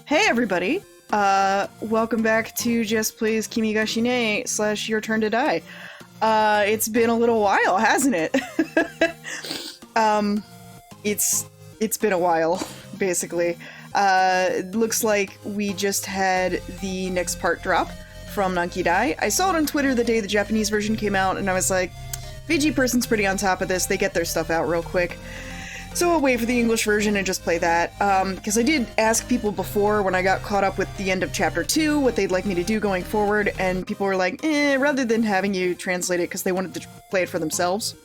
Hey everybody! Welcome back to Just Plays Kimi ga Shine / Your Turn to Die. It's been a little while, hasn't it? It's been a while, basically. It looks like we just had the next part drop from Nankidai. I saw it on Twitter the day the Japanese version came out, and I was like, VG person's pretty on top of this, they get their stuff out real quick. So I'll wait for the English version and just play that, because I did ask people before when I got caught up with the end of Chapter 2 what they'd like me to do going forward, and people were like, rather than having you translate it because they wanted to play it for themselves.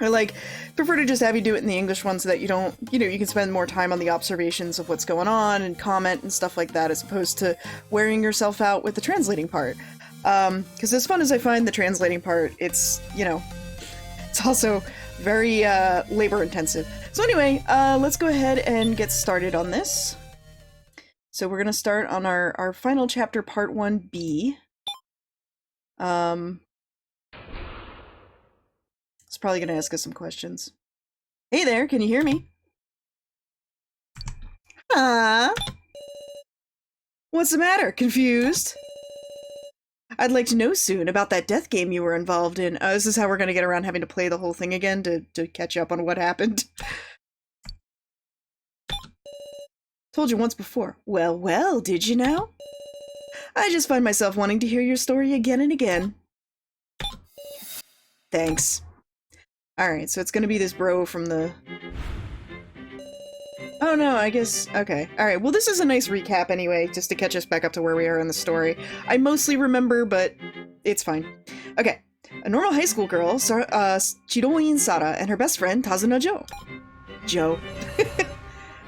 Or like, prefer to just have you do it in the English one so that you don't, you can spend more time on the observations of what's going on and comment and stuff like that as opposed to wearing yourself out with the translating part. Because as fun as I find the translating part, it's, it's also very labor intensive. So anyway, let's go ahead and get started on this. So we're going to start on our final chapter, part 1B. It's probably going to ask us some questions. Hey there, can you hear me? What's the matter? Confused? I'd like to know soon about that death game you were involved in. This is how we're going to get around having to play the whole thing again to catch up on what happened. Told you once before. Well, well, did you now? I just find myself wanting to hear your story again and again. Thanks. Alright, so it's going to be this bro from the... Oh no, I guess... Okay. Alright, well this is a nice recap anyway, just to catch us back up to where we are in the story. I mostly remember, but it's fine. Okay. A normal high school girl, Chidoin Sara, and her best friend, Tazuna Joe.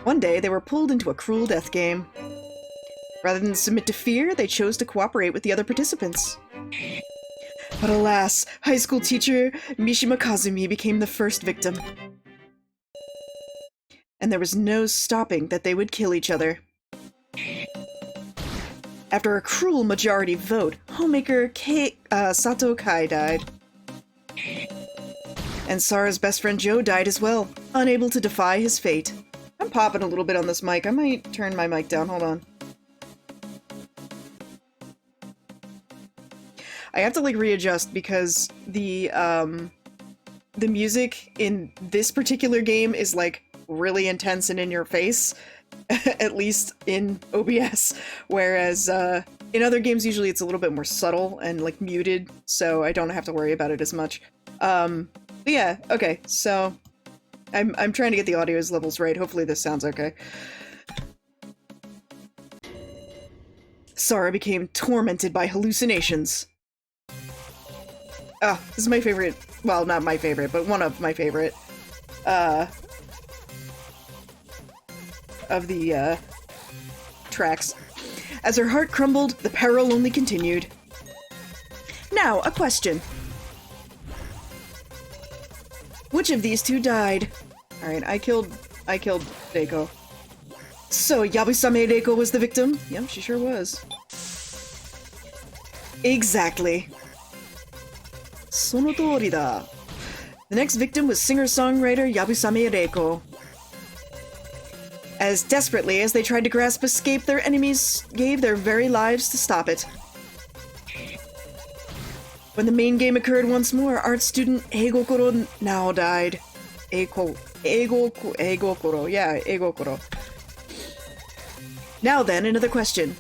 One day, they were pulled into a cruel death game. Rather than submit to fear, they chose to cooperate with the other participants. But alas, high school teacher Mishima Kazumi became the first victim. And there was no stopping that they would kill each other. After a cruel majority vote, homemaker Sato Kai died. And Sara's best friend Joe died as well, unable to defy his fate. I'm popping a little bit on this mic. I might turn my mic down. Hold on. I have to readjust because the music in this particular game is really intense and in your face, at least in OBS, whereas in other games usually it's a little bit more subtle and muted, so I don't have to worry about it as much. But yeah, okay, so I'm trying to get the audio levels right. Hopefully this sounds okay. Sara became tormented by hallucinations. This is my favorite, well, not my favorite, but one of my favorite, of the, tracks. As her heart crumbled, the peril only continued. Now, a question. Which of these two died? Alright, I killed Reiko. So, Yabusame Reiko was the victim? Yep, she sure was. Exactly. Sonotori da. The next victim was singer-songwriter Yabusame Reiko. As desperately as they tried to grasp escape, their enemies gave their very lives to stop it. When the main game occurred once more, art student Eigokoro now died. Eigokoro, yeah, Eigokoro. Now then, another question.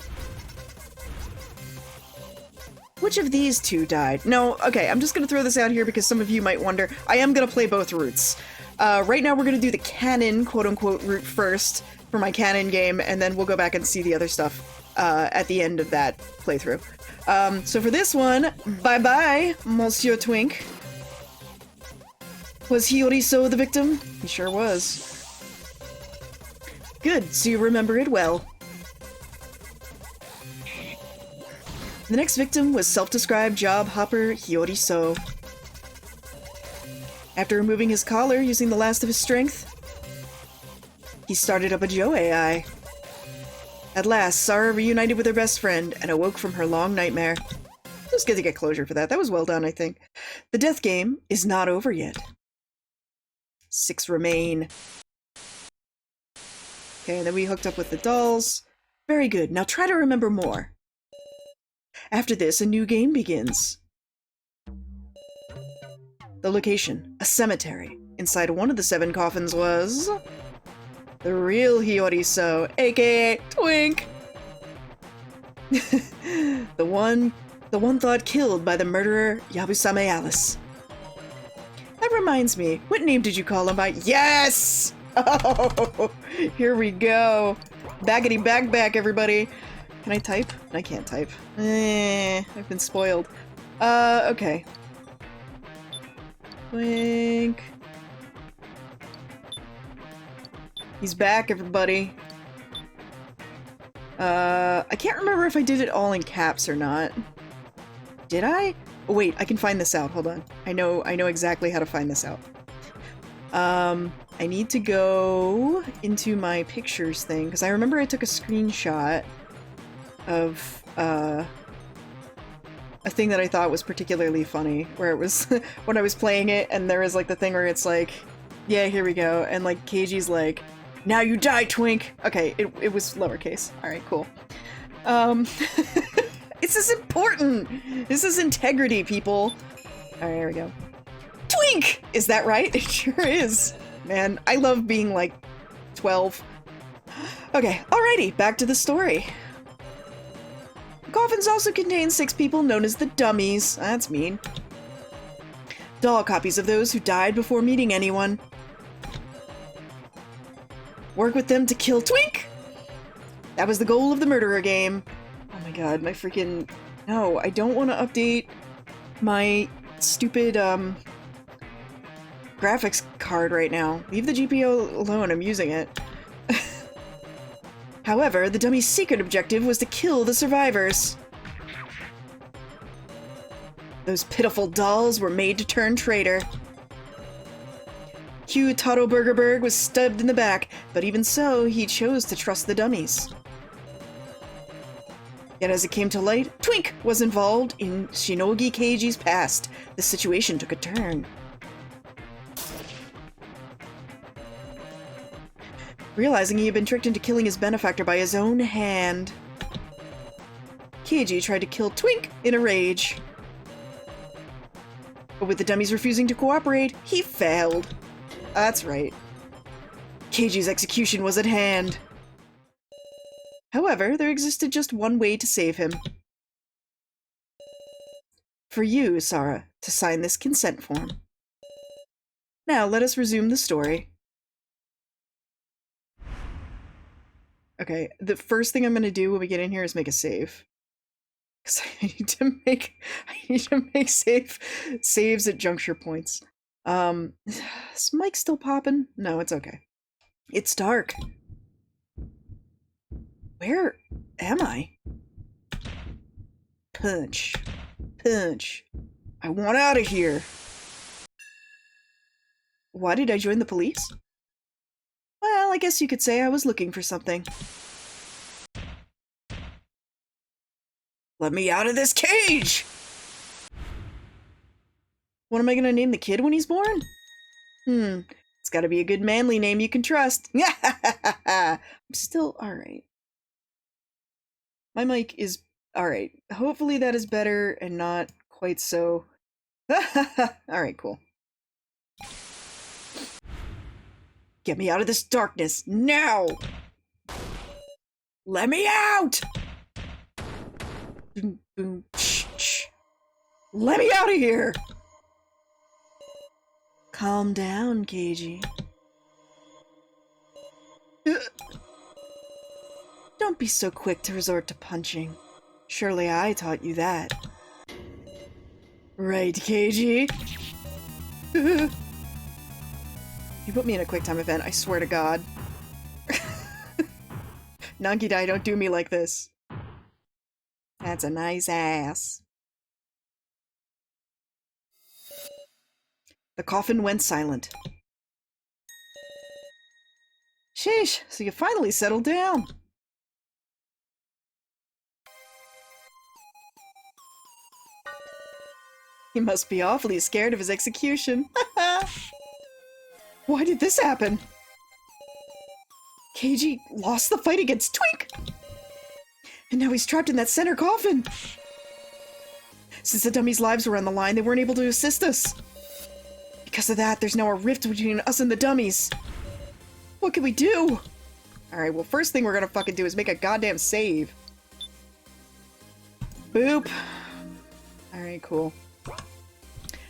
Which of these two died? No, okay, I'm just gonna throw this out here because some of you might wonder. I am gonna play both routes. Right now we're gonna do the canon, quote-unquote, route first for my canon game, and then we'll go back and see the other stuff at the end of that playthrough. So for this one, bye-bye, Monsieur Twink. Was Hiyoriso the victim? He sure was. Good, so you remember it well. The next victim was self-described job hopper Hiyoriso. After removing his collar using the last of his strength, he started up a Joe AI. At last, Sara reunited with her best friend and awoke from her long nightmare. It was good to get closure for that. That was well done, I think. The death game is not over yet. 6 remain. Okay, and then we hooked up with the dolls. Very good. Now try to remember more. After this, a new game begins. The location, a cemetery. Inside one of the 7 coffins was... the real Hiyoriso, aka Twink! the one thought killed by the murderer Yabusame Alice. That reminds me, what name did you call him by? Yes! Oh, here we go. Baggity back, everybody. Can I type? I can't type. I've been spoiled. Okay. Twink. He's back, everybody. I can't remember if I did it all in caps or not. Did I? Oh, wait, I can find this out. Hold on. I know exactly how to find this out. I need to go into my pictures thing, because I remember I took a screenshot of, a thing that I thought was particularly funny, where it was when I was playing it, and there was, like, the thing where it's like, yeah, here we go, and, like, Keiji's like, now you die, Twink! Okay, it was lowercase. Alright, cool. This is important! This is integrity, people! Alright, here we go. Twink! Is that right? It sure is. Man, I love being, like, 12. Okay, alrighty, back to the story. The coffins also contain 6 people known as the Dummies. That's mean. Doll copies of those who died before meeting anyone. Work with them to kill Twink! That was the goal of the murderer game. Oh my god, my freaking... No, I don't want to update my stupid, graphics card right now. Leave the GPU alone, I'm using it. However, the dummy's secret objective was to kill the survivors. Those pitiful dolls were made to turn traitor. Hugh Totto Burgerberg was stabbed in the back, but even so, he chose to trust the dummies. Yet as it came to light, Twink was involved in Shinogi Keiji's past. The situation took a turn. Realizing he had been tricked into killing his benefactor by his own hand, Keiji tried to kill Twink in a rage. But with the dummies refusing to cooperate, he failed. That's right. Keiji's execution was at hand. However, there existed just one way to save him. For you, Sara, to sign this consent form. Now, let us resume the story. Okay, the first thing I'm gonna do when we get in here is make a save. Because I need to make saves at juncture points. Is Mike still popping? No, it's okay. It's dark. Where am I? Punch. Punch. I want out of here. Why did I join the police? Well, I guess you could say I was looking for something. Let me out of this cage! What am I gonna name the kid when he's born? It's gotta be a good manly name you can trust. I'm still alright. My mic is alright. Hopefully that is better and not quite so... Alright, cool. Get me out of this darkness, now! Let me out! Boom, boom, shh. Let me out of here! Calm down, Keiji. Don't be so quick to resort to punching. Surely I taught you that. Right, Keiji? You put me in a quick time event, I swear to God. Nankidai, don't do me like this. That's a nice ass. The coffin went silent. Sheesh, so you finally settled down. He must be awfully scared of his execution. Why did this happen? Keiji lost the fight against Twink! And now he's trapped in that center coffin! Since the dummies' lives were on the line, they weren't able to assist us. Because of that, there's now a rift between us and the dummies. What can we do? Alright, well, first thing we're gonna fucking do is make a goddamn save. Boop. Alright, cool.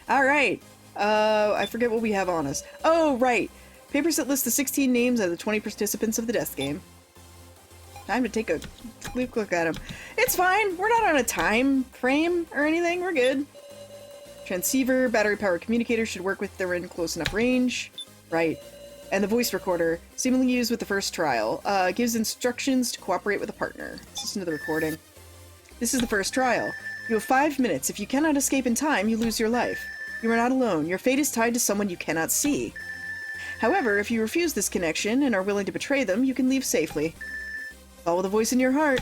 Alright. I forget what we have on us. Oh, right. Papers that list the 16 names of the 20 participants of the death game. Time to take a quick look at them. It's fine. We're not on a time frame or anything. We're good. Transceiver, battery-powered communicator should work if they're in close enough range. Right. And the voice recorder, seemingly used with the first trial, gives instructions to cooperate with a partner. Let's listen to the recording. This is the first trial. You have 5 minutes. If you cannot escape in time, you lose your life. You are not alone. Your fate is tied to someone you cannot see. However, if you refuse this connection and are willing to betray them, you can leave safely. Follow the voice in your heart.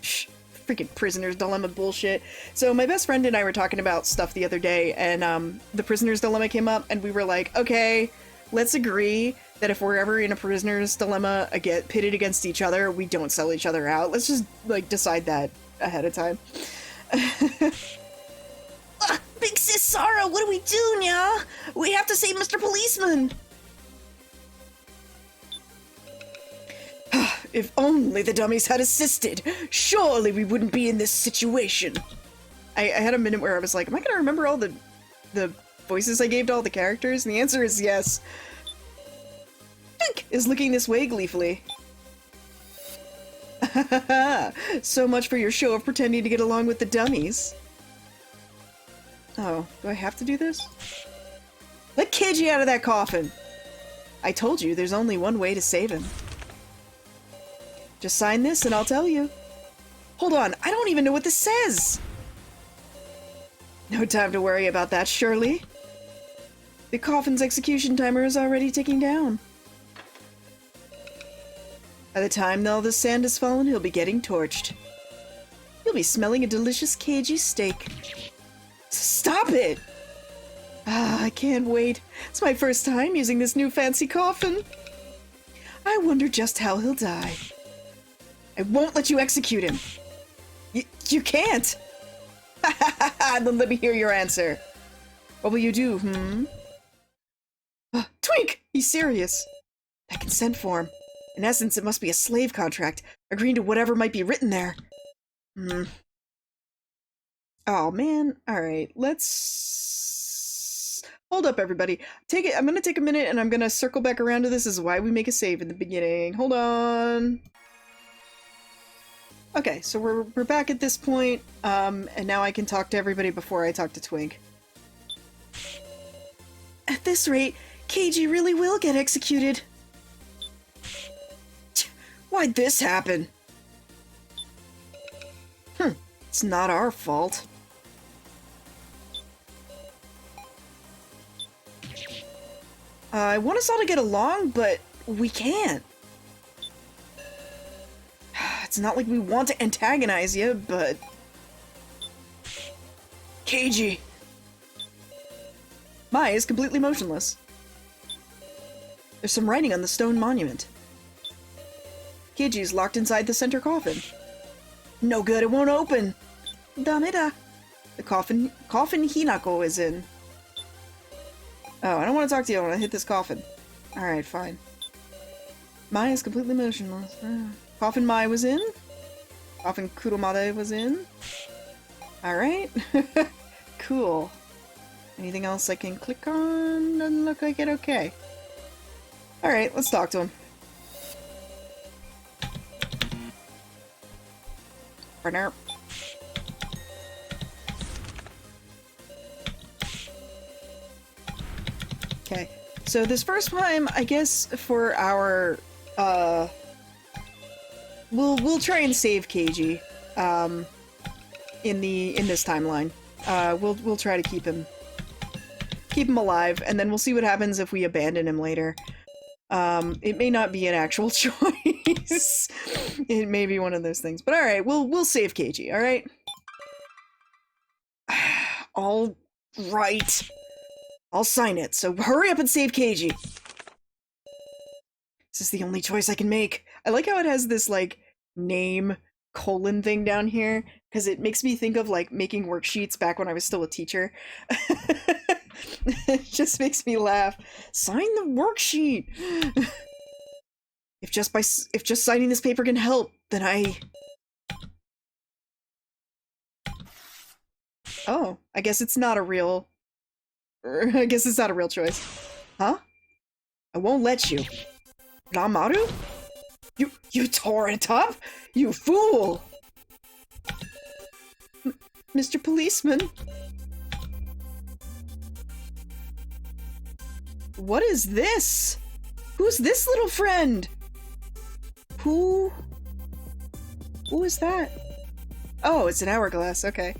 Shh, freaking prisoner's dilemma bullshit. So my best friend and I were talking about stuff the other day, and the prisoner's dilemma came up, and we were like, okay, let's agree that if we're ever in a prisoner's dilemma, get pitted against each other, we don't sell each other out. Let's just, like, decide that ahead of time. Big sis Sara, what do we do, nya? We have to save Mr. Policeman! If only the dummies had assisted! Surely we wouldn't be in this situation! I had a minute where I was like, am I gonna remember all the voices I gave to all the characters? And the answer is yes. Twink is looking this way gleefully. So much for your show of pretending to get along with the dummies. Oh, do I have to do this? Let Keiji out of that coffin! I told you, there's only one way to save him. Just sign this and I'll tell you. Hold on, I don't even know what this says! No time to worry about that, Shirley. The coffin's execution timer is already ticking down. By the time all the sand has fallen, he'll be getting torched. You'll be smelling a delicious Keiji steak. Stop it! Ah, I can't wait. It's my first time using this new fancy coffin. I wonder just how he'll die. I won't let you execute him. You can't! Ha ha ha ha! Then let me hear your answer. What will you do, Twink! He's serious. That consent form. In essence, it must be a slave contract, agreeing to whatever might be written there. Oh, man. Alright, let's... Hold up, everybody. I'm gonna take a minute, and I'm gonna circle back around to this. This is why we make a save in the beginning. Hold on. Okay, so we're back at this point, and now I can talk to everybody before I talk to Twink. At this rate, Keiji really will get executed. Why'd this happen? It's not our fault. I want us all to get along, but we can't. It's not like we want to antagonize you, but... Keiji! Mai is completely motionless. There's some writing on the stone monument. Keiji's locked inside the center coffin. No good, it won't open! Dameda! The coffin Hinako is in. Oh, I don't want to talk to you, I want to hit this coffin. Alright, fine. Mai is completely motionless. Coffin Mai was in. Coffin Kuromade was in. Alright. Cool. Anything else I can click on? Doesn't look like it. Okay. Alright, let's talk to him. Partner. Okay. So this first time, I guess for our we'll try and save Keiji in this timeline. We'll try to keep him alive, and then we'll see what happens if we abandon him later. It may not be an actual choice. It may be one of those things. But alright, we'll save Keiji, alright? Alright. I'll sign it, so hurry up and save Keiji. This is the only choice I can make. I like how it has this, like, name colon thing down here because it makes me think of like making worksheets back when I was still a teacher. It just makes me laugh. Sign the worksheet. If just signing this paper can help, then Oh, I guess it's not a real... I guess it's not a real choice. Huh? I won't let you. Ramaru? You tore it up? You fool! Mr. Policeman? What is this? Who's this little friend? Who is that? Oh, it's an hourglass, okay.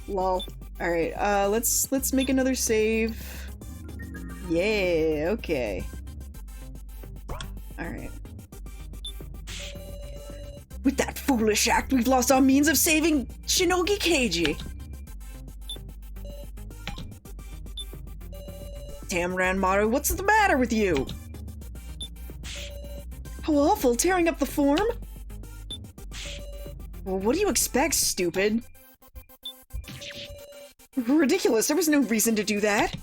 Lol. Alright, let's make another save. Yeah, okay. Alright. With that foolish act, we've lost our means of saving Shinogi Keiji. Damn, Ranmaru, what's the matter with you? How awful, tearing up the form? Well, what do you expect, stupid? Ridiculous, there was no reason to do that.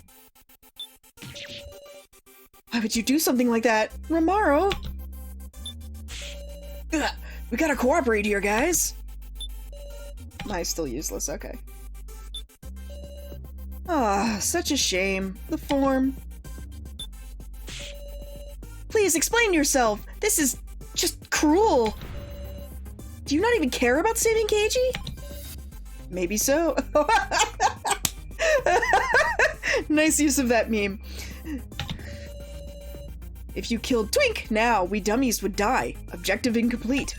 Why would you do something like that? Ranmaru? Ugh, we gotta cooperate here, guys. Mine's still useless, okay. Ah, such a shame. The form. Please, explain yourself! This is just cruel! Do you not even care about saving Keiji? Maybe so. Nice use of that meme. If you killed Twink, now we dummies would die. Objective incomplete.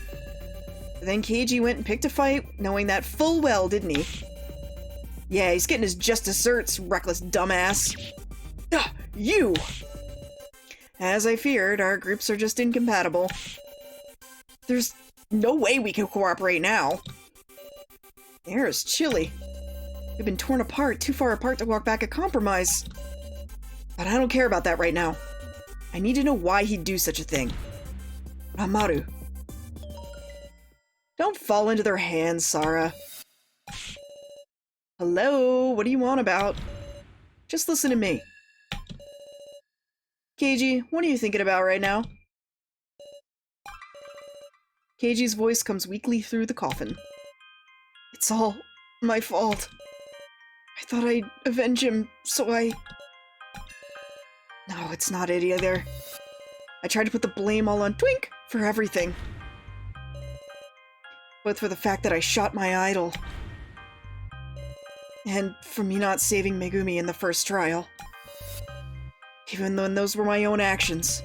But then Keiji went and picked a fight, knowing that full well, didn't he? Yeah, he's getting his just desserts, reckless dumbass. Ugh, you! As I feared, our groups are just incompatible. There's no way we can cooperate now. The air is chilly. We've been torn apart, too far apart to walk back a compromise. But I don't care about that right now. I need to know why he'd do such a thing. Ranmaru. Don't fall into their hands, Sara. Hello? What do you want about? Just listen to me. Keiji, what are you thinking about right now? Keiji's voice comes weakly through the coffin. It's all my fault. I thought I'd avenge him, so I... No, it's not it either. I tried to put the blame all on Twink for everything. Both for the fact that I shot my idol, and for me not saving Megumi in the first trial. Even though those were my own actions.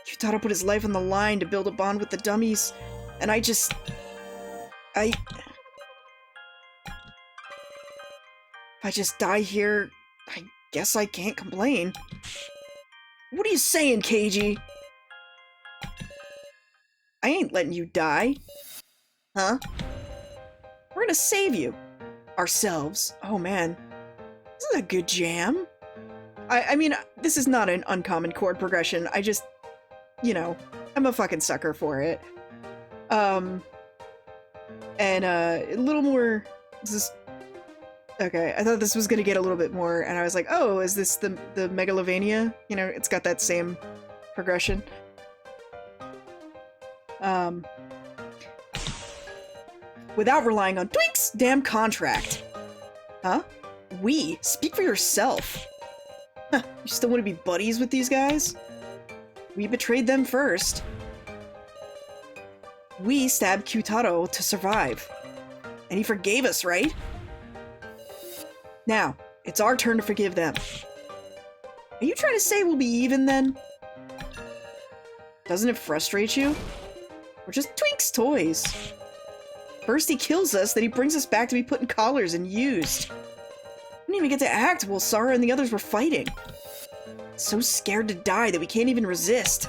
Yutaro put his life on the line to build a bond with the dummies, and If I just die here, I guess I can't complain. What are you saying, Keiji? I ain't letting you die. Huh? We're gonna save you. Ourselves. Oh man. This is a good jam. I mean, this is not an uncommon chord progression. I just, you know, I'm a fucking sucker for it. And a little more... This is... Okay, I thought this was gonna get a little bit more, and I was like, oh, is this the Megalovania? You know, it's got that same progression. Without relying on Twink's damn contract. Huh? We? Speak for yourself. Huh, you still want to be buddies with these guys? We betrayed them first. We stabbed Kyutaro to survive. And he forgave us, right? Now, it's our turn to forgive them. Are you trying to say we'll be even, then? Doesn't it frustrate you? We're just Twink's toys. First he kills us, then he brings us back to be put in collars and used. We didn't even get to act while Sara and the others were fighting. So scared to die that we can't even resist.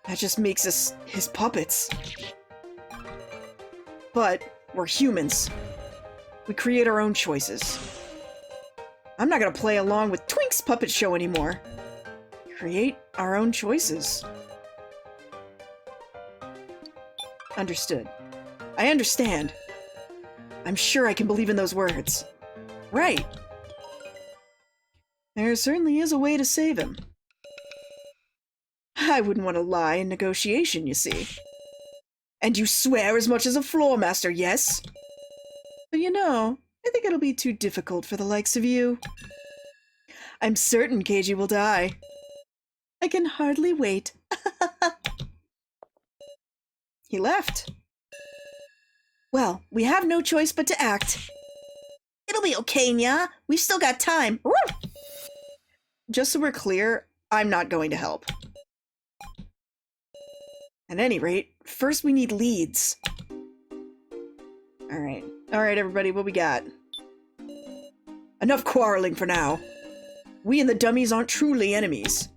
That just makes us his puppets. But we're humans. We create our own choices. I'm not gonna play along with Twink's puppet show anymore. Create our own choices. Understood. I understand. I'm sure I can believe in those words. Right. There certainly is a way to save him. I wouldn't want to lie in negotiation, you see. And you swear as much as a floor master, yes? But you know, I think it'll be too difficult for the likes of you. I'm certain Keiji will die. I can hardly wait. He left. Well, we have no choice but to act. It'll be okay, Nya. We've still got time. Just so we're clear, I'm not going to help. At any rate, first we need leads. Alright. Alright, everybody, what we got? Enough quarreling for now. We and the dummies aren't truly enemies.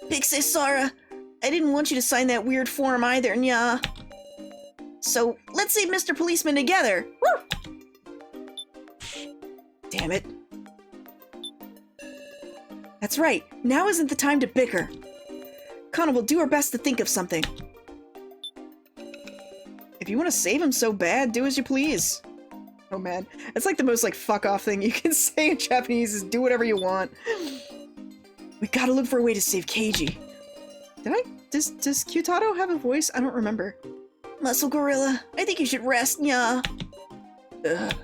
Pixie Sara, I didn't want you to sign that weird form either, Nya. So, let's save Mr. Policeman together. Woo! Damn it. That's right. Now isn't the time to bicker. Kana will do our best to think of something. If you want to save him so bad, do as you please. Oh man, it's like the most like fuck off thing you can say in Japanese is do whatever you want. We gotta look for a way to save Keiji. Does Kyutato have a voice? I don't remember. Muscle Gorilla, I think you should rest, Nya. Ugh.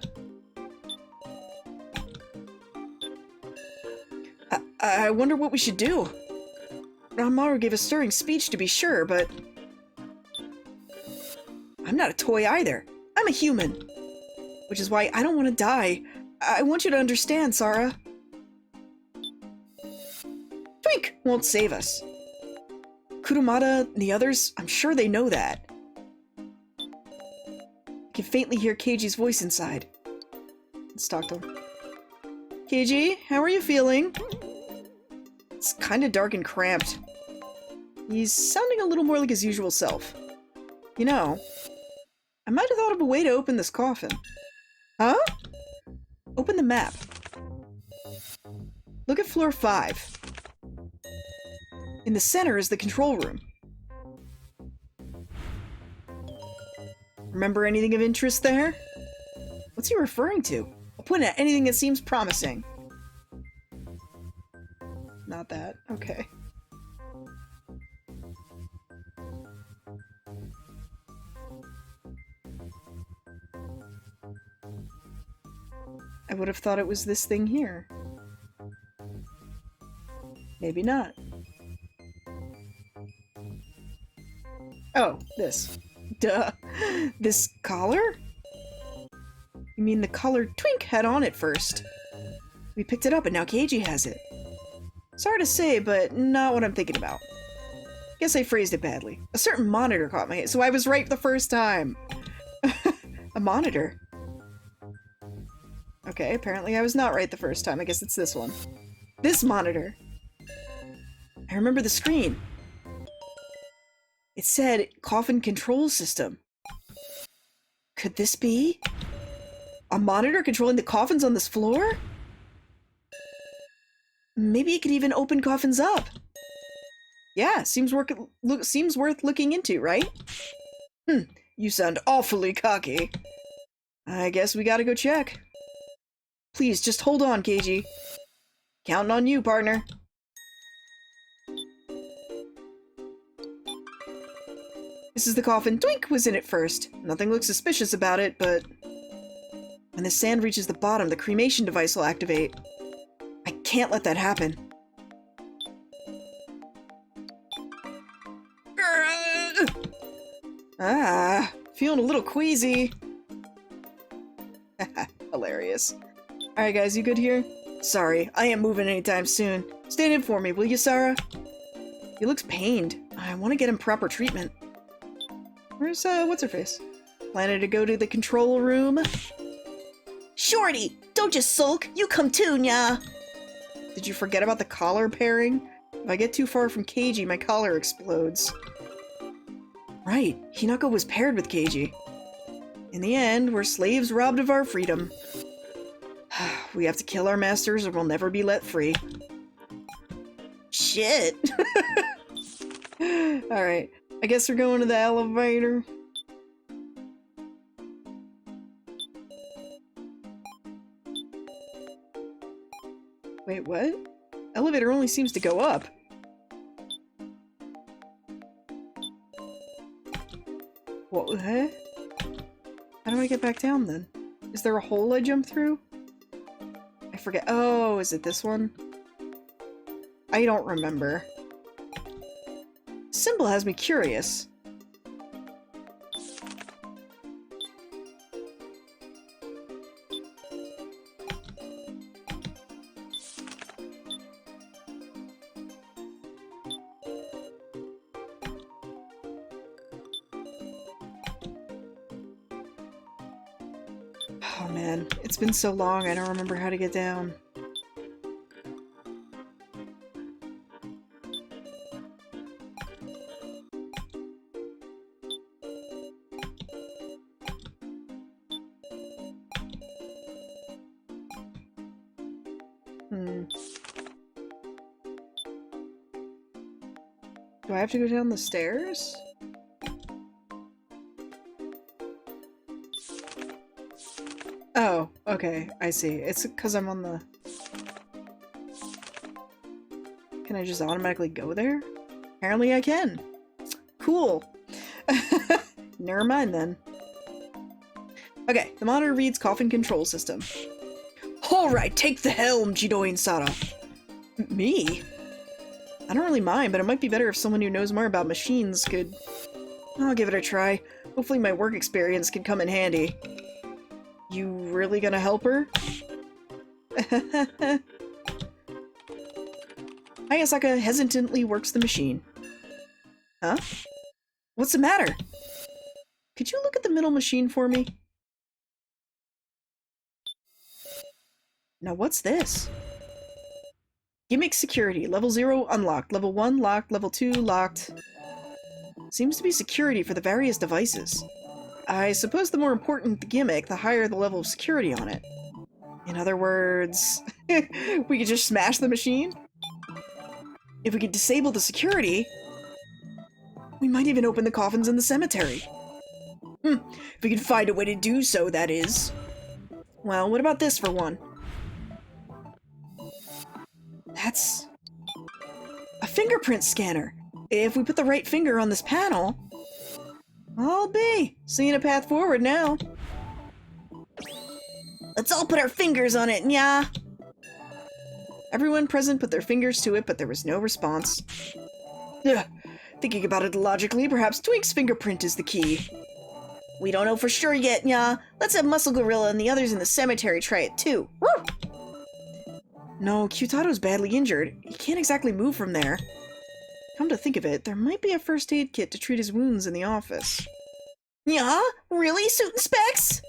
I wonder what we should do. Ranmaru gave a stirring speech to be sure, but... I'm not a toy either. I'm a human. Which is why I don't want to die. I want you to understand, Sara. Twink won't save us. Kurumada and the others, I'm sure they know that. I can faintly hear Keiji's voice inside. Let's talk to him. Keiji, how are you feeling? It's kind of dark and cramped. He's sounding a little more like his usual self. You know, I might have thought of a way to open this coffin. Huh? Open the map. Look at floor 5. In the center is the control room. Remember anything of interest there? What's he referring to? I'll point at anything that seems promising. Not that. Okay. I would have thought it was this thing here. Maybe not. Oh, this. Duh. This collar? You mean the collar Twink had on it first? We picked it up and now Keiji has it. Sorry to say, but not what I'm thinking about. Guess I phrased it badly. A certain monitor caught my eye, so I was right the first time. A monitor? Okay, apparently I was not right the first time. I guess it's this one. This monitor. I remember the screen. It said coffin control system. Could this be a monitor controlling the coffins on this floor? Maybe it could even open coffins up. Yeah, seems worth looking into, right? You sound awfully cocky. I guess we gotta go check. Please, just hold on, Keiji. Counting on you, partner. This is the coffin. Twink was in it first. Nothing looks suspicious about it, but... when the sand reaches the bottom, the cremation device will activate. I can't let that happen. Feeling a little queasy. Hilarious. Alright guys, you good here? Sorry, I ain't moving anytime soon. Stand in for me, will you, Sara? He looks pained. I want to get him proper treatment. Where's, what's-her-face? Planning to go to the control room? Shorty! Don't just sulk! You come too, Nya! Did you forget about the collar pairing? If I get too far from Keiji, my collar explodes. Right, Hinako was paired with Keiji. In the end, we're slaves robbed of our freedom. We have to kill our masters or we'll never be let free. Shit! Alright. I guess we're going to the elevator. Wait, what? Elevator only seems to go up. What? Huh? How do I get back down then? Is there a hole I jump through? I forget. Oh, is it this one? I don't remember. Symbol has me curious. Oh man, it's been so long I don't remember how to get down. Do I have to go down the stairs? Oh, okay, I see. It's because I'm on the... Can I just automatically go there? Apparently I can. Cool. Never mind then. Okay, the monitor reads coffin control system. Alright, take the helm, Jidoin Sara. Me? I don't really mind, but it might be better if someone who knows more about machines could... I'll give it a try. Hopefully my work experience can come in handy. You really gonna help her? Hayasaka hesitantly works the machine. Huh? What's the matter? Could you look at the middle machine for me? Now what's this? Gimmick security. Level 0 unlocked. Level 1 locked. Level 2 locked. Seems to be security for the various devices. I suppose the more important the gimmick, the higher the level of security on it. In other words, we could just smash the machine? If we could disable the security, we might even open the coffins in the cemetery. If we could find a way to do so, that is. Well, what about this for one? That's... a fingerprint scanner. If we put the right finger on this panel... I'll be seeing a path forward now. Let's all put our fingers on it, nya! Everyone present put their fingers to it, but there was no response. Ugh. Thinking about it logically, perhaps Twink's fingerprint is the key. We don't know for sure yet, nya. Let's have Muscle Gorilla and the others in the cemetery try it too. Woo! No, Kyutaro's badly injured. He can't exactly move from there. Come to think of it, there might be a first aid kit to treat his wounds in the office. Yeah? Really, Suit and Specs?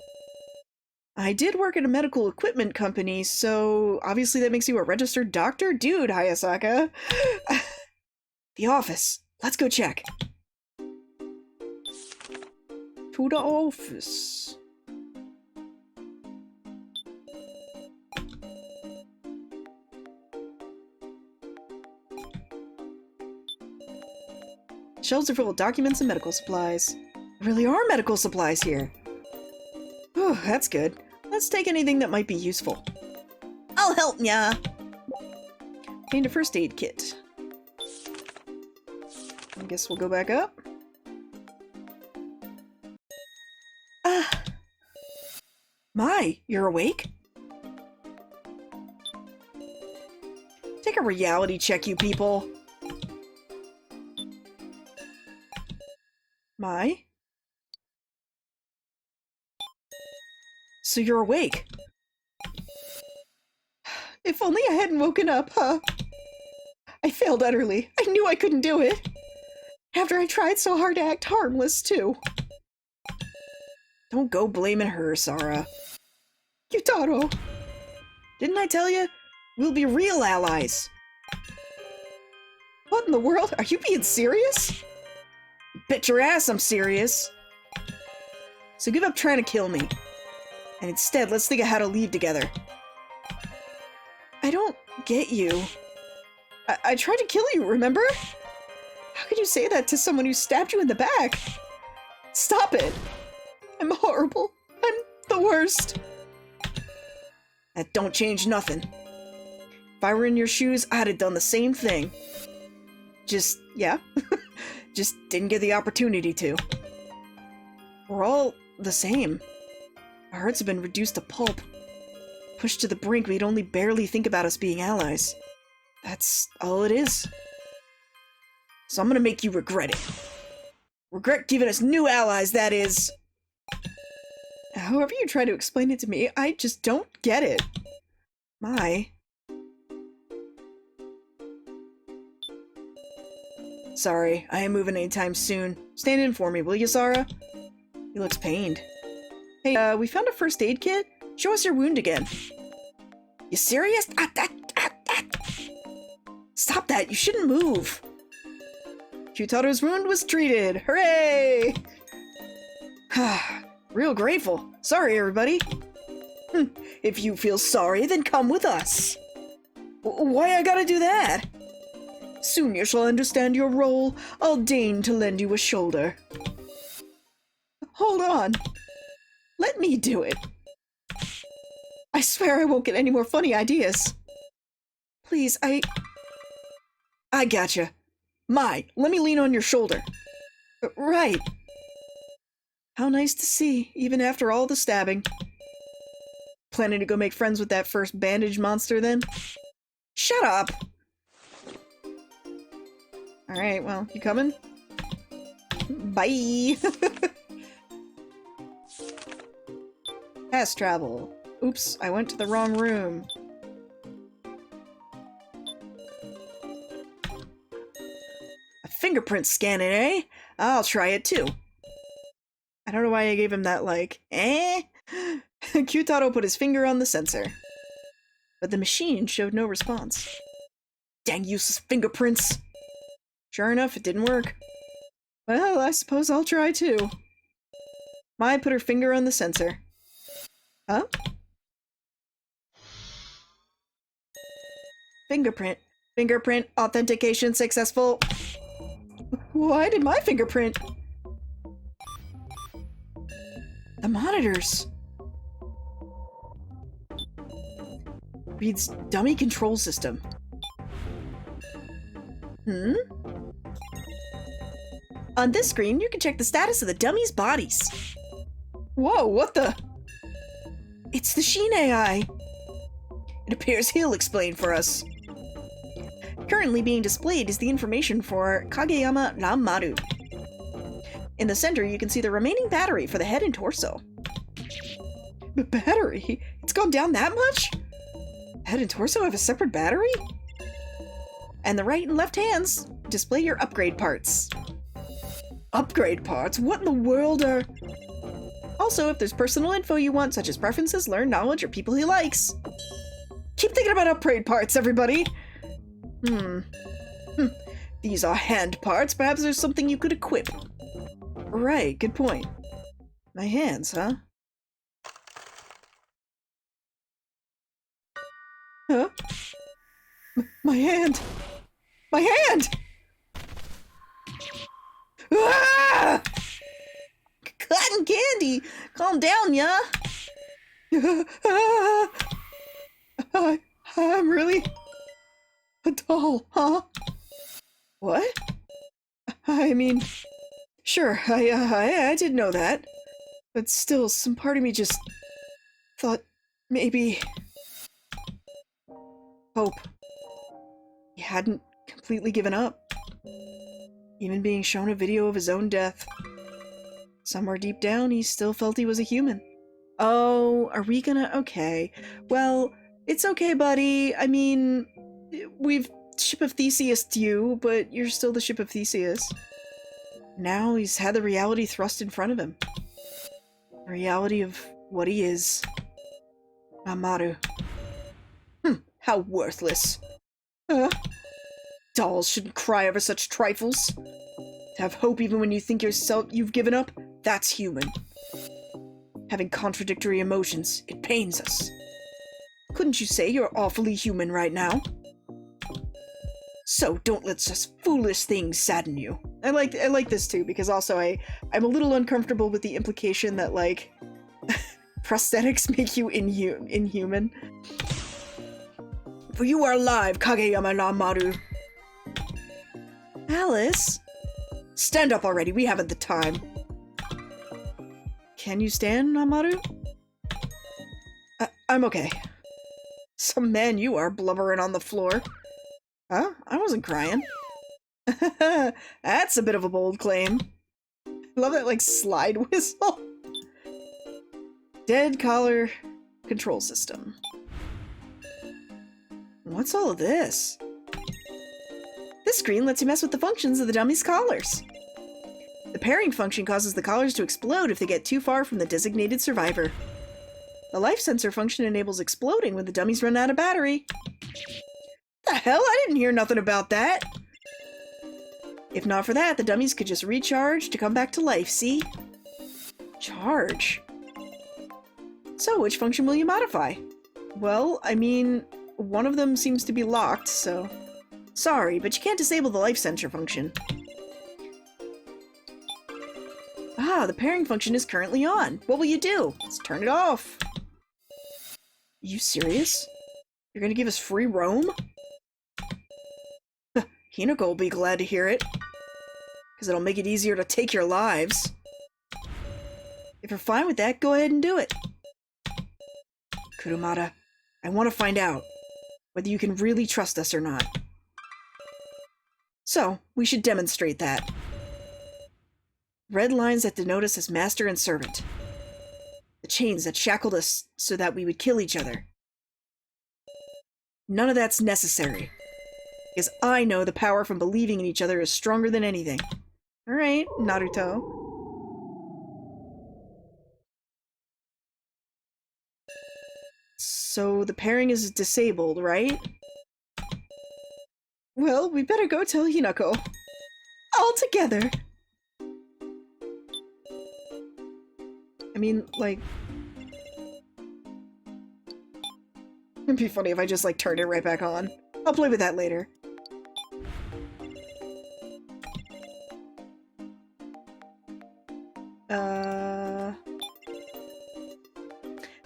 I did work at a medical equipment company, so obviously that makes you a registered doctor? Dude, Hayasaka. The office. Let's go check. To the office. Shelves are full of documents and medical supplies. There really are medical supplies here. Whew, that's good. Let's take anything that might be useful. I'll help ya! Need a first aid kit. I guess we'll go back up. My, you're awake? Take a reality check, you people. My? So you're awake? If only I hadn't woken up, huh? I failed utterly. I knew I couldn't do it. After I tried so hard to act harmless, too. Don't go blaming her, Sara. Kyutaro. Didn't I tell you? We'll be real allies. What in the world? Are you being serious? Bet your ass I'm serious. So give up trying to kill me. And instead, let's think of how to leave together. I don't get you. I tried to kill you, remember? How could you say that to someone who stabbed you in the back? Stop it! I'm horrible. I'm the worst. That don't change nothing. If I were in your shoes, I'd have done the same thing. Just, yeah. Just didn't get the opportunity to. We're all the same. Our hearts have been reduced to pulp. Pushed to the brink, we'd only barely think about us being allies. That's all it is. So I'm gonna make you regret it. Regret giving us new allies, that is. However you try to explain it to me, I just don't get it. My. Sorry, I am moving anytime soon. Stand in for me, will you, Sara? He looks pained. Hey, we found a first aid kit? Show us your wound again. You serious? Stop that, you shouldn't move. Kyutaro's wound was treated. Hooray! Real grateful. Sorry, everybody. If you feel sorry, then come with us. Why I gotta do that? Soon you shall understand your role. I'll deign to lend you a shoulder. Hold on. Let me do it. I swear I won't get any more funny ideas. Please, I gotcha. Let me lean on your shoulder. Right. How nice to see, even after all the stabbing. Planning to go make friends with that first bandage monster, then? Shut up! Alright, well, you coming? Bye! Fast travel. Oops, I went to the wrong room. A fingerprint scanning, eh? I'll try it too. I don't know why I gave him that, like, eh? Kyutaro put his finger on the sensor. But the machine showed no response. Dang useless fingerprints! Sure enough, it didn't work. Well, I suppose I'll try too. Mai put her finger on the sensor. Huh? Fingerprint. Fingerprint authentication successful. Why did my fingerprint? The monitors. Reads dummy control system. On this screen, you can check the status of the dummies' bodies. Whoa, what the? It's the Sheen AI. It appears he'll explain for us. Currently being displayed is the information for Kageyama Ranmaru. In the center, you can see the remaining battery for the head and torso. Battery? It's gone down that much? Head and torso have a separate battery? And the right and left hands display your upgrade parts. Upgrade parts? What in the world are... Also, if there's personal info you want, such as preferences, learned knowledge, or people he likes. Keep thinking about upgrade parts, everybody! These are hand parts. Perhaps there's something you could equip. Right, good point. My hands, huh? Huh? My hand! My hand! Ah! Cotton candy! Calm down, ya! I'm really a doll, huh? What? I mean, sure, I did know that. But still, some part of me just thought maybe... Hope. He hadn't completely given up. Even being shown a video of his own death. Somewhere deep down, he still felt he was a human. Oh, are we gonna... Okay. Well, it's okay, buddy. I mean, we've Ship of Theseus'd you, but you're still the Ship of Theseus. Now he's had the reality thrust in front of him. The reality of what he is. Amaru. How worthless. Dolls shouldn't cry over such trifles. To have hope even when you think you've given up, that's human. Having contradictory emotions, it pains us. Couldn't you say you're awfully human right now? So don't let such foolish things sadden you. I like this too, because also I'm a little uncomfortable with the implication that, like, prosthetics make you inhuman. For you are alive, Kageyama no Maru. Alice? Stand up already, we haven't the time. Can you stand, Namaru? I'm okay. Some man you are, blubbering on the floor. Huh? I wasn't crying. That's a bit of a bold claim. I love that, like, slide whistle. Dead collar control system. What's all of this? This screen lets you mess with the functions of the dummy's collars. The pairing function causes the collars to explode if they get too far from the designated survivor. The life sensor function enables exploding when the dummies run out of battery. The hell? I didn't hear nothing about that! If not for that, the dummies could just recharge to come back to life, see? Charge. So, which function will you modify? Well, I mean, one of them seems to be locked, so... Sorry, but you can't disable the life sensor function. Ah, the pairing function is currently on. What will you do? Let's turn it off. You serious? You're gonna give us free roam? Hinako will be glad to hear it. Because it'll make it easier to take your lives. If you're fine with that, go ahead and do it. Kurumada, I want to find out whether you can really trust us or not. So, we should demonstrate that. Red lines that denote us as master and servant. The chains that shackled us so that we would kill each other. None of that's necessary. Because I know the power from believing in each other is stronger than anything. Alright, Naruto. So the pairing is disabled, right? Well, we better go tell Hinako. All together. I mean, like... It'd be funny if I just, like, turned it right back on. I'll play with that later.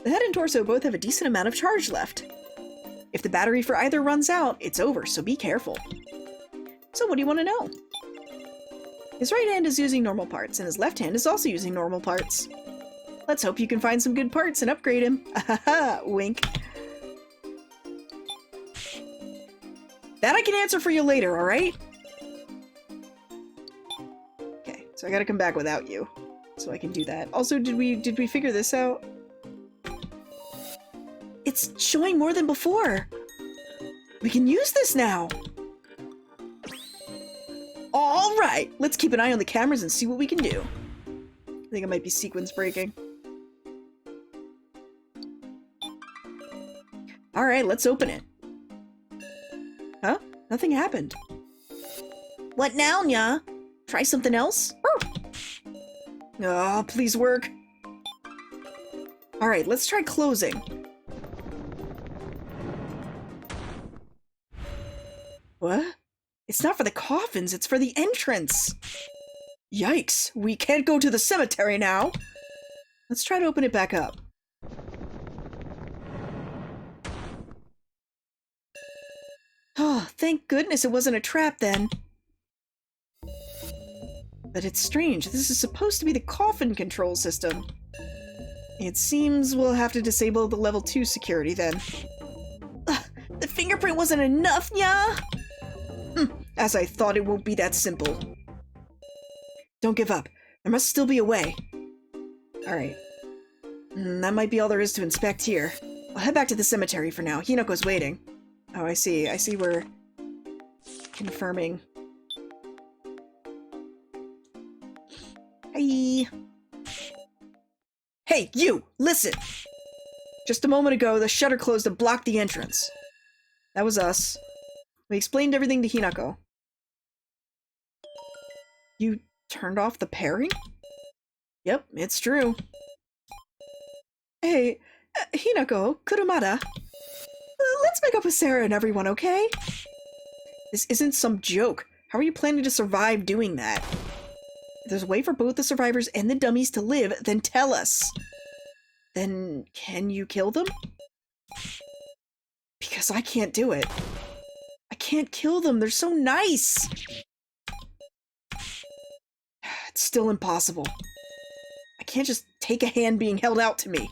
The head and torso both have a decent amount of charge left. If the battery for either runs out, it's over, so be careful. So what do you want to know? His right hand is using normal parts, and his left hand is also using normal parts. Let's hope you can find some good parts and upgrade him. Ahaha, wink. That I can answer for you later, alright? Okay, so I gotta come back without you, so I can do that. Also, did we figure this out? It's showing more than before. We can use this now. All right, let's keep an eye on the cameras and see what we can do. I think it might be sequence breaking. All right, let's open it. Huh? Nothing happened. What now, nya? Try something else? Oh, please work. All right, let's try closing. What? It's not for the coffins, it's for the entrance. Yikes, we can't go to the cemetery now. Let's try to open it back up. Oh, thank goodness it wasn't a trap then. But it's strange, this is supposed to be the coffin control system. It seems we'll have to disable the level 2 security then. Ugh, the fingerprint wasn't enough, nya? As I thought, it won't be that simple. Don't give up. There must still be a way. Alright. That might be all there is to inspect here. I'll head back to the cemetery for now. Hinako's waiting. Oh, I see. I see we're confirming. Hi. Hey, you! Listen! Just a moment ago, the shutter closed and blocked the entrance. That was us. We explained everything to Hinako. You turned off the pairing? Yep, it's true. Hey, Hinako, Kurumada. Let's make up with Sara and everyone, okay? This isn't some joke. How are you planning to survive doing that? If there's a way for both the survivors and the dummies to live, then tell us. Then can you kill them? Because I can't do it. I can't kill them. They're so nice. It's still impossible. I can't just take a hand being held out to me.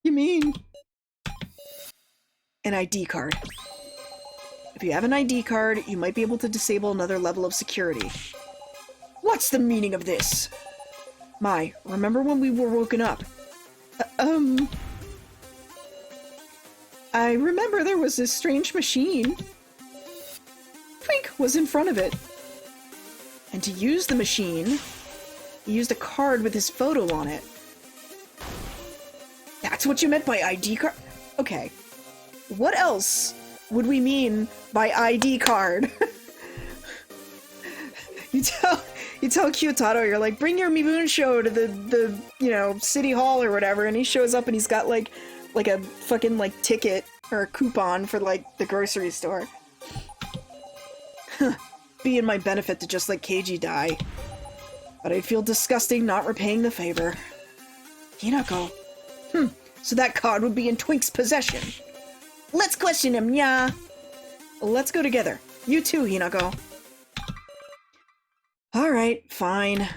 You mean? An ID card. If you have an ID card, you might be able to disable another level of security. What's the meaning of this? Mai, remember when we were woken up? I remember there was this strange machine. Twink was in front of it. And to use the machine, he used a card with his photo on it. That's what you meant by ID card? Okay. What else would we mean by ID card? You tell Kyotaro, you're like, bring your Mibun show to the you know, city hall or whatever, and he shows up and he's got like a fucking like ticket or a coupon for like the grocery store. Be in my benefit to just let Keiji die. But I'd feel disgusting not repaying the favor. Hinako. So that card would be in Twink's possession. Let's question him, yeah. Let's go together. You too, Hinako. Alright, fine.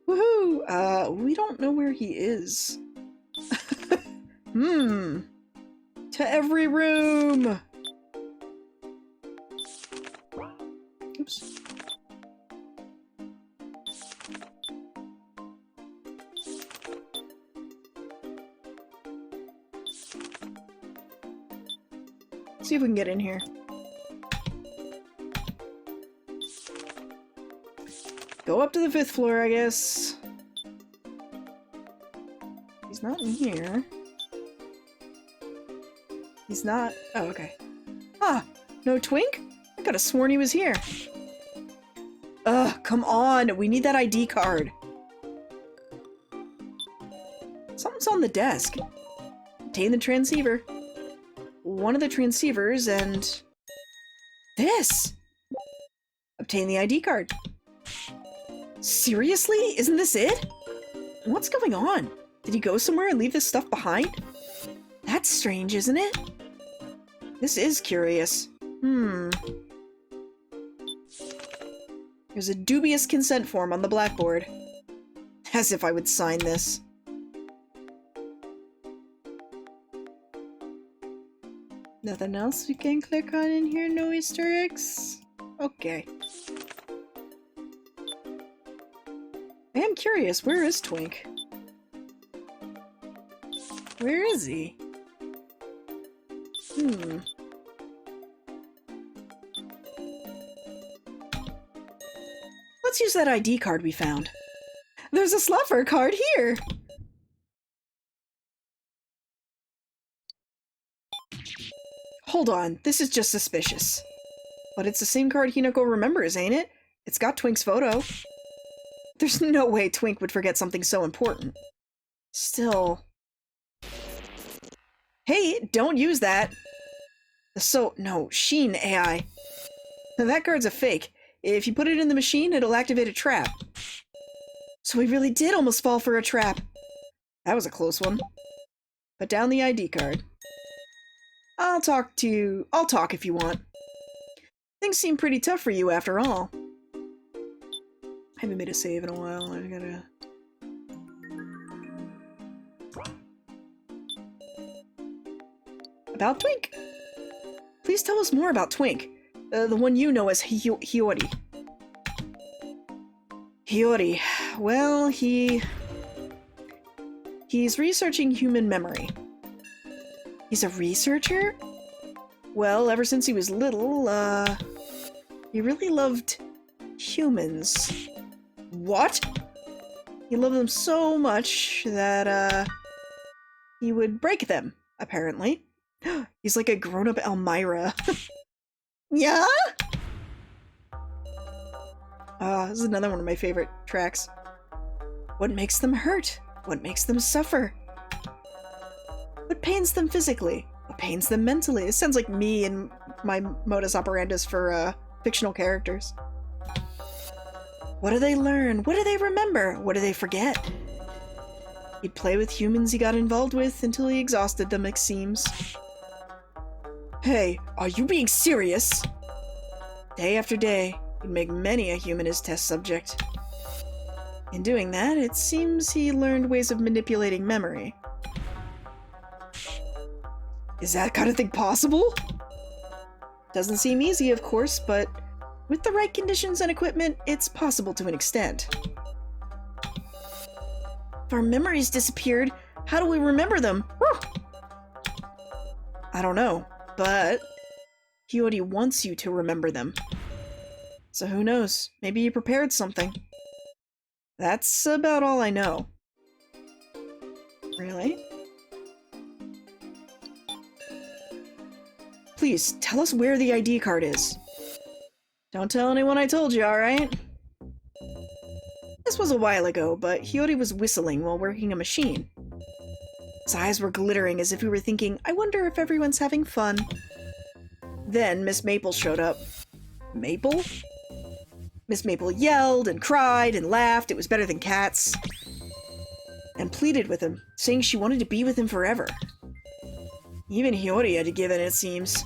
Woohoo! We don't know where he is. To every room! Oops. See if we can get in here. Go up to the 5th floor, I guess. He's not in here. He's not... Oh, okay. Ah! No Twink? I could've sworn he was here. Ugh, come on! We need that ID card. Something's on the desk. Obtain the transceiver. One of the transceivers and... This! Obtain the ID card. Seriously? Isn't this it? What's going on? Did he go somewhere and leave this stuff behind? That's strange, isn't it? This is curious. There's a dubious consent form on the blackboard. As if I would sign this. Nothing else we can click on in here? No Easter eggs? Okay. I am curious, where is Twink? Where is he? Let's use that ID card we found. There's a Sluffer card here! Hold on, this is just suspicious. But it's the same card Hinako remembers, ain't it? It's got Twink's photo. There's no way Twink would forget something so important. Still... Hey, don't use that! No, Sheen AI. That card's a fake. If you put it in the machine, it'll activate a trap. So we really did almost fall for a trap. That was a close one. Put down the ID card. I'll talk if you want. Things seem pretty tough for you after all. I haven't made a save in a while. I gotta... About Twink? Please tell us more about Twink. The one you know as Hiyori. Hiyori. Well, he's researching human memory. He's a researcher? Well, ever since he was little, he really loved humans. What? He loved them so much that, he would break them, apparently. He's like a grown-up Elmira. Yeah? This is another one of my favorite tracks. What makes them hurt? What makes them suffer? What pains them physically? What pains them mentally? It sounds like me in my modus operandus for fictional characters. What do they learn? What do they remember? What do they forget? He'd play with humans he got involved with until he exhausted them, it seems. Hey, are you being serious? Day after day, he'd make many a human his test subject. In doing that, it seems he learned ways of manipulating memory. Is that kind of thing possible? Doesn't seem easy, of course, but with the right conditions and equipment, it's possible to an extent. If our memories disappeared, how do we remember them? Woo! I don't know, but Hiyori wants you to remember them. So who knows? Maybe he prepared something. That's about all I know. Really? Please, tell us where the ID card is. Don't tell anyone I told you, alright? This was a while ago, but Hiyori was whistling while working a machine. His eyes were glittering as if he were thinking, I wonder if everyone's having fun. Then Miss Maple showed up. Maple? Miss Maple yelled and cried and laughed, it was better than cats, and pleaded with him, saying she wanted to be with him forever. Even Hiyori had to give in, it seems.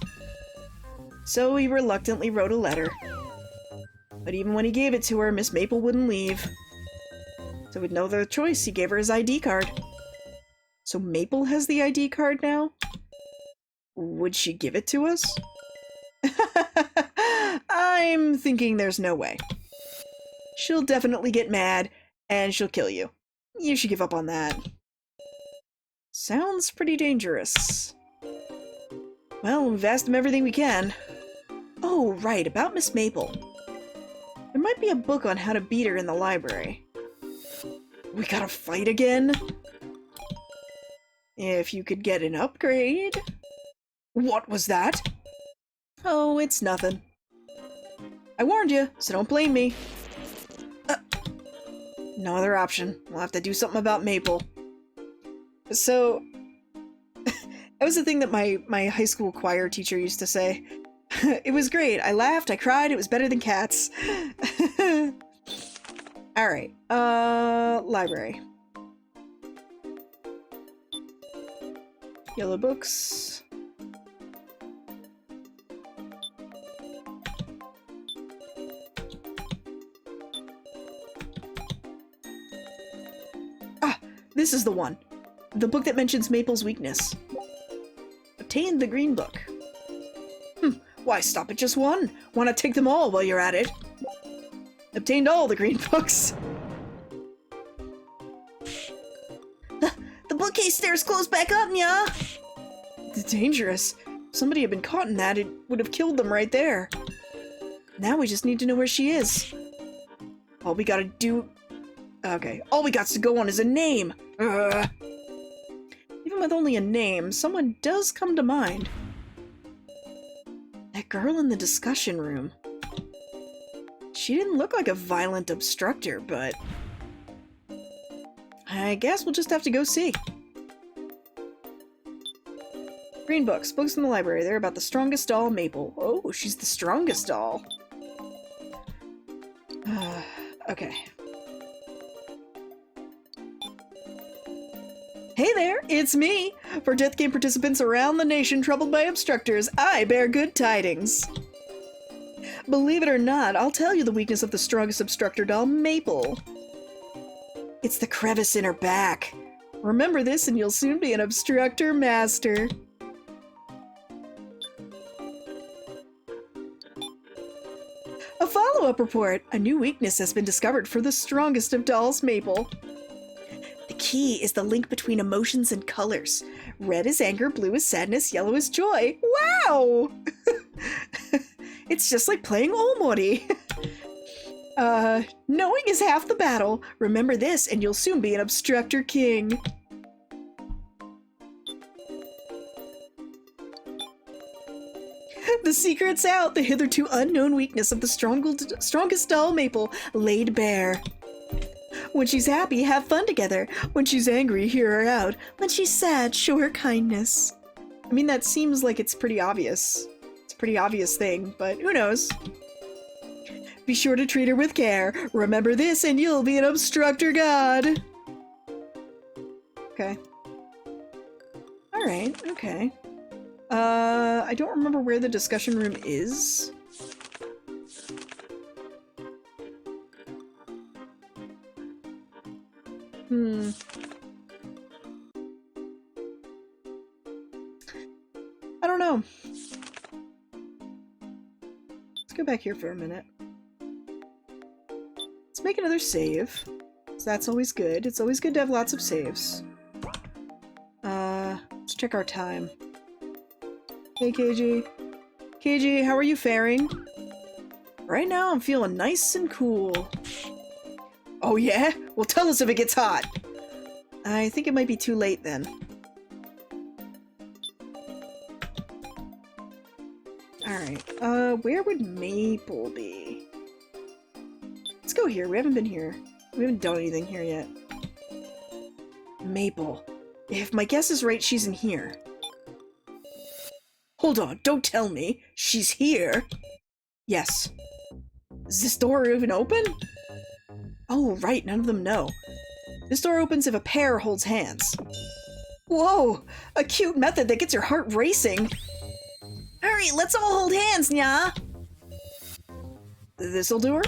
So he reluctantly wrote a letter. But even when he gave it to her, Miss Maple wouldn't leave. So with no other choice, he gave her his ID card. So Maple has the ID card now? Would she give it to us? I'm thinking there's no way. She'll definitely get mad, and she'll kill you. You should give up on that. Sounds pretty dangerous. Well, we've asked him everything we can. Oh, right, about Miss Maple. There might be a book on how to beat her in the library. We gotta fight again? If you could get an upgrade. What was that? Oh, it's nothing. I warned you, so don't blame me. No other option. We'll have to do something about Maple. So, that was the thing that my high school choir teacher used to say. It was great. I laughed, I cried, it was better than cats. Alright, library. Yellow books. Ah, this is the one. The book that mentions Maple's weakness. Obtain the green book. Why stop at just one? Want to take them all while you're at it? Obtained all the green books. The bookcase stairs closed back up, nya! Dangerous. If somebody had been caught in that, it would have killed them right there. Now we just need to know where she is. All we gotta do... Okay, all we got to go on is a name. Even with only a name, someone does come to mind. That girl in the discussion room. She didn't look like a violent obstructor, but... I guess we'll just have to go see. Green books. Books in the library. They're about the strongest doll, Maple. Oh, she's the strongest doll. Okay. Hey there, it's me! For death game participants around the nation troubled by obstructors, I bear good tidings. Believe it or not, I'll tell you the weakness of the strongest obstructor doll, Maple. It's the crevice in her back. Remember this and you'll soon be an obstructor master. A follow-up report. A new weakness has been discovered for the strongest of dolls, Maple. The key is the link between emotions and colors. Red is anger, blue is sadness, yellow is joy. Wow! It's just like playing Omori. Knowing is half the battle. Remember this and you'll soon be an obstructor king. The secret's out. The hitherto unknown weakness of the strongest doll, Maple, laid bare. When she's happy, have fun together. When she's angry, hear her out. When she's sad, show her kindness. I mean, that seems like it's pretty obvious. It's pretty obvious thing, but who knows? Be sure to treat her with care. Remember this and you'll be an obstructor god. Okay. Alright, okay. I don't remember where the discussion room is. I don't know. Let's go back here for a minute. Let's make another save. So that's always good. It's always good to have lots of saves. Let's check our time. Hey, Keiji. Keiji, how are you faring? Right now, I'm feeling nice and cool. Oh yeah? Well, tell us if it gets hot. I think it might be too late then. Alright, where would Maple be? Let's go here. We haven't been here. We haven't done anything here yet. Maple. If my guess is right, she's in here. Hold on, don't tell me. She's here? Yes. Is this door even open? Oh, right, none of them know. This door opens if a pair holds hands. Whoa! A cute method that gets your heart racing! Hurry, let's all hold hands, nya! This'll do her?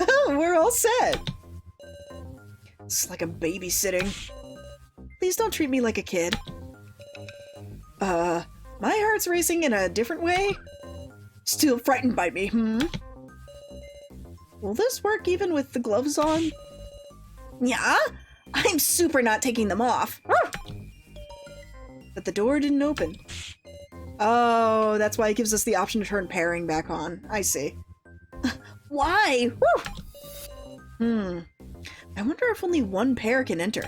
Oh, we're all set! It's like I'm babysitting. Please don't treat me like a kid. My heart's racing in a different way? Still frightened by me, Will this work even with the gloves on? Yeah? I'm super not taking them off. But the door didn't open. Oh, that's why it gives us the option to turn pairing back on. I see. Why? I wonder if only one pair can enter.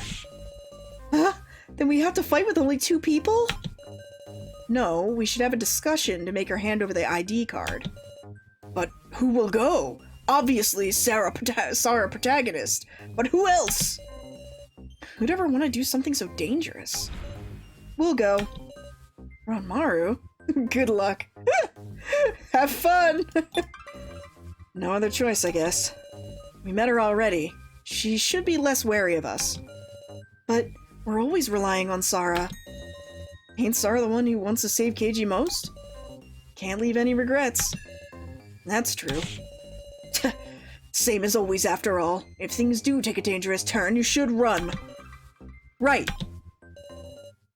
Huh? Then we have to fight with only 2 people? No, we should have a discussion to make her hand over the ID card. But who will go? Obviously Sara protagonist. But who else? Who'd ever want to do something so dangerous? We'll go. Ranmaru? Good luck. Have fun! No other choice, I guess. We met her already. She should be less wary of us. But we're always relying on Sara. Ain't Sara the one who wants to save Keiji most? Can't leave any regrets. That's true. Same as always, after all. If things do take a dangerous turn, you should run. Right.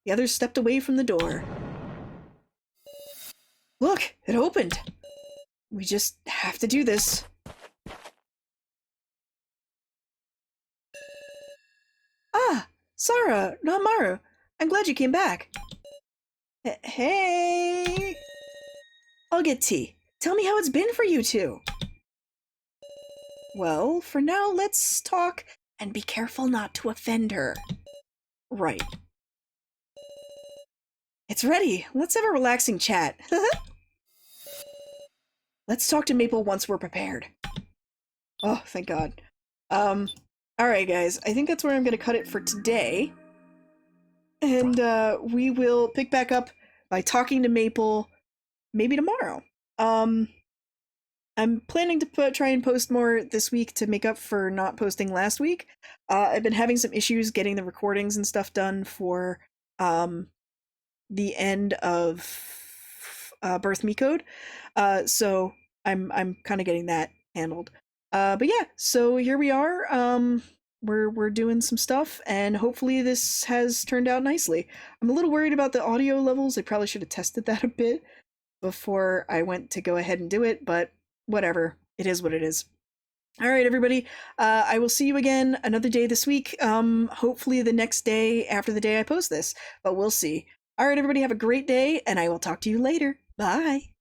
The others stepped away from the door. Look, it opened. We just have to do this. Ah, Sara, Ranmaru. I'm glad you came back. Hey! I'll get tea. Tell me how it's been for you two. Well, for now, let's talk and be careful not to offend her. Right. It's ready. Let's have a relaxing chat. Let's talk to Maple once we're prepared. Oh, thank God. Alright guys, I think that's where I'm gonna cut it for today. And, we will pick back up by talking to Maple maybe tomorrow. I'm planning to try and post more this week to make up for not posting last week. I've been having some issues getting the recordings and stuff done for, the end of Birth Me Code. So I'm kind of getting that handled. But yeah, so here we are. We're doing some stuff, and hopefully this has turned out nicely. I'm a little worried about the audio levels. I probably should have tested that a bit before I went to go ahead and do it, but whatever. It is what it is. All right, everybody. I will see you again another day this week. Hopefully the next day after the day I post this, but we'll see. All right, everybody, have a great day, and I will talk to you later. Bye.